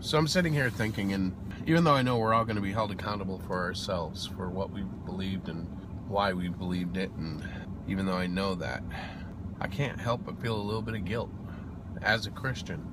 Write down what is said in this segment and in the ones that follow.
So I'm sitting here thinking, and even though I know we're all going to be held accountable for ourselves, for what we believed and why we believed it, and even though I know that, I can't help but feel a little bit of guilt as a Christian,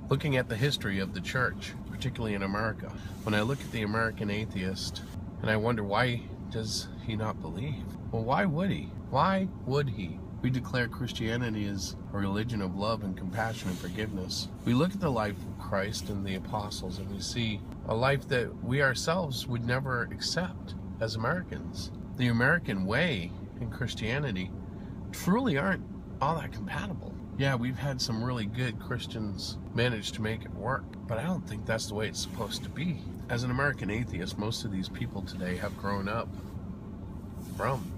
looking at the history of the church, particularly in America. When I look at the American atheist, and I wonder, why does he not believe? Well, why would he? Why would he? We declare Christianity as a religion of love and compassion and forgiveness. We look at the life of Christ and the apostles, and we see a life that we ourselves would never accept as Americans. The American way in Christianity truly aren't all that compatible. Yeah, we've had some really good Christians manage to make it work, but I don't think that's the way it's supposed to be. As an American atheist, most of these people today have grown up from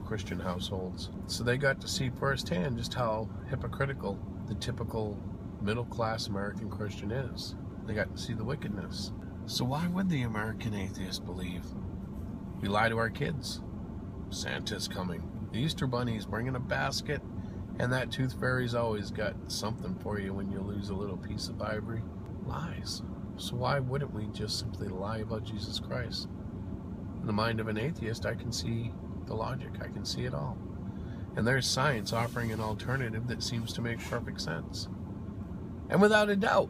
Christian households, so they got to see firsthand just how hypocritical the typical middle-class American Christian is. They got to see the wickedness. So why would the American atheist believe? We lie to our kids. Santa's coming. The Easter Bunny's bringing a basket, and that tooth fairy's always got something for you when you lose a little piece of ivory. Lies. So why wouldn't we just simply lie about Jesus Christ? In the mind of an atheist, I can see the logic. I can see it all. And there's science offering an alternative that seems to make perfect sense. And without a doubt,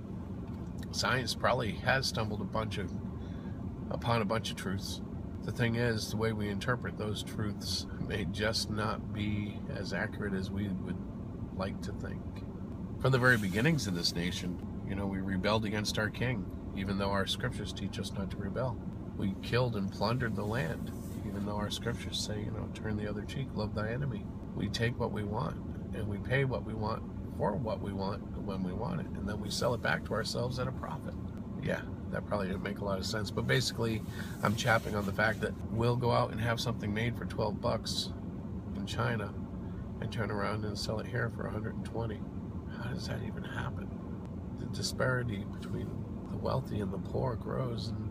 science probably has stumbled upon a bunch of truths. The thing is, the way we interpret those truths may just not be as accurate as we would like to think. From the very beginnings of this nation, we rebelled against our king, even though our scriptures teach us not to rebel. We killed and plundered the land, even though our scriptures say, turn the other cheek, love thy enemy. We take what we want, and we pay what we want for what we want when we want it, and then we sell it back to ourselves at a profit. Yeah, that probably didn't make a lot of sense, but basically, I'm chapping on the fact that we'll go out and have something made for 12 bucks in China and turn around and sell it here for 120. How does that even happen? The disparity between the wealthy and the poor grows, and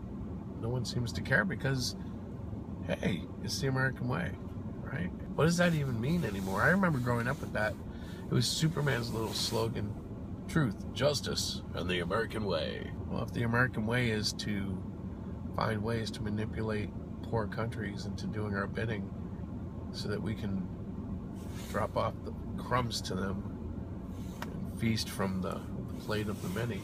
no one seems to care because, hey, it's the American way, right? What does that even mean anymore? I remember growing up with that. It was Superman's little slogan, truth, justice, and the American way. Well, if the American way is to find ways to manipulate poor countries into doing our bidding so that we can drop off the crumbs to them and feast from the plate of the many,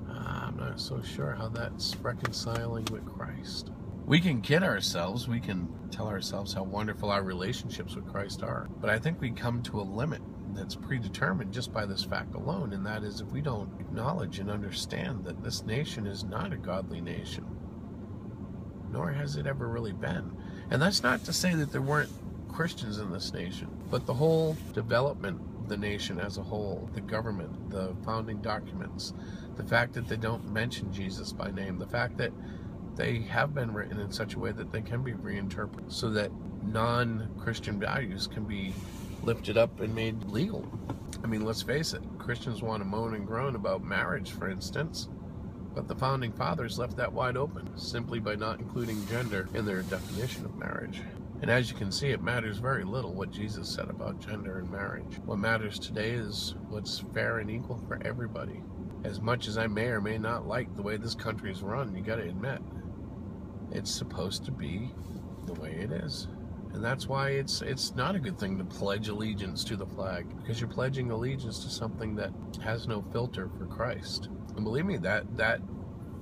I'm not so sure how that's reconciling with Christ. We can kid ourselves, we can tell ourselves how wonderful our relationships with Christ are, but I think we come to a limit that's predetermined just by this fact alone, and that is if we don't acknowledge and understand that this nation is not a godly nation, nor has it ever really been. And that's not to say that there weren't Christians in this nation, but the whole development of the nation as a whole, the government, the founding documents, the fact that they don't mention Jesus by name, the fact that they have been written in such a way that they can be reinterpreted so that non-Christian values can be lifted up and made legal. I mean, let's face it, Christians want to moan and groan about marriage, for instance, but the founding fathers left that wide open simply by not including gender in their definition of marriage. And as you can see, it matters very little what Jesus said about gender and marriage. What matters today is what's fair and equal for everybody. As much as I may or may not like the way this country is run, you gotta admit, it's supposed to be the way it is. And that's why it's not a good thing to pledge allegiance to the flag, because you're pledging allegiance to something that has no filter for Christ. And believe me, that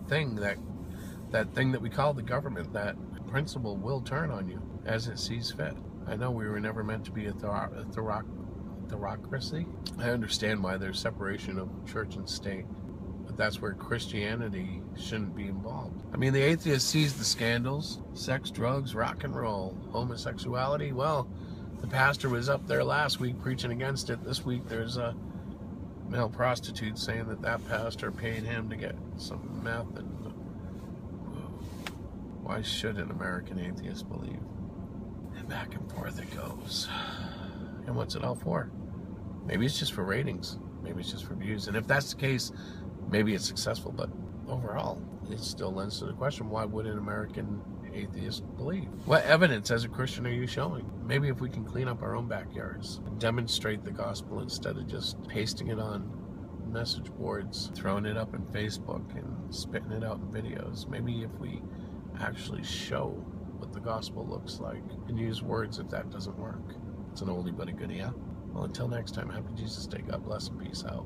thing that we call the government, that principle will turn on you as it sees fit. I know we were never meant to be a theocracy. I understand why there's separation of church and state, but that's where Christianity shouldn't be involved. I mean, the atheist sees the scandals, sex, drugs, rock and roll, homosexuality. Well, the pastor was up there last week preaching against it. This week there's a male prostitute saying that pastor paid him to get some meth. And why should an American atheist believe? And back and forth it goes. And what's it all for? Maybe it's just for ratings. Maybe it's just for views. And if that's the case, maybe it's successful. But overall, it still lends to the question, why would an American atheist believe? What evidence as a Christian are you showing? Maybe if we can clean up our own backyards and demonstrate the gospel instead of just pasting it on message boards, throwing it up in Facebook and spitting it out in videos. Maybe if we actually show what the gospel looks like and use words if that doesn't work. It's an oldie but a goodie, yeah? Well, until next time, happy Jesus Day. God bless and peace out.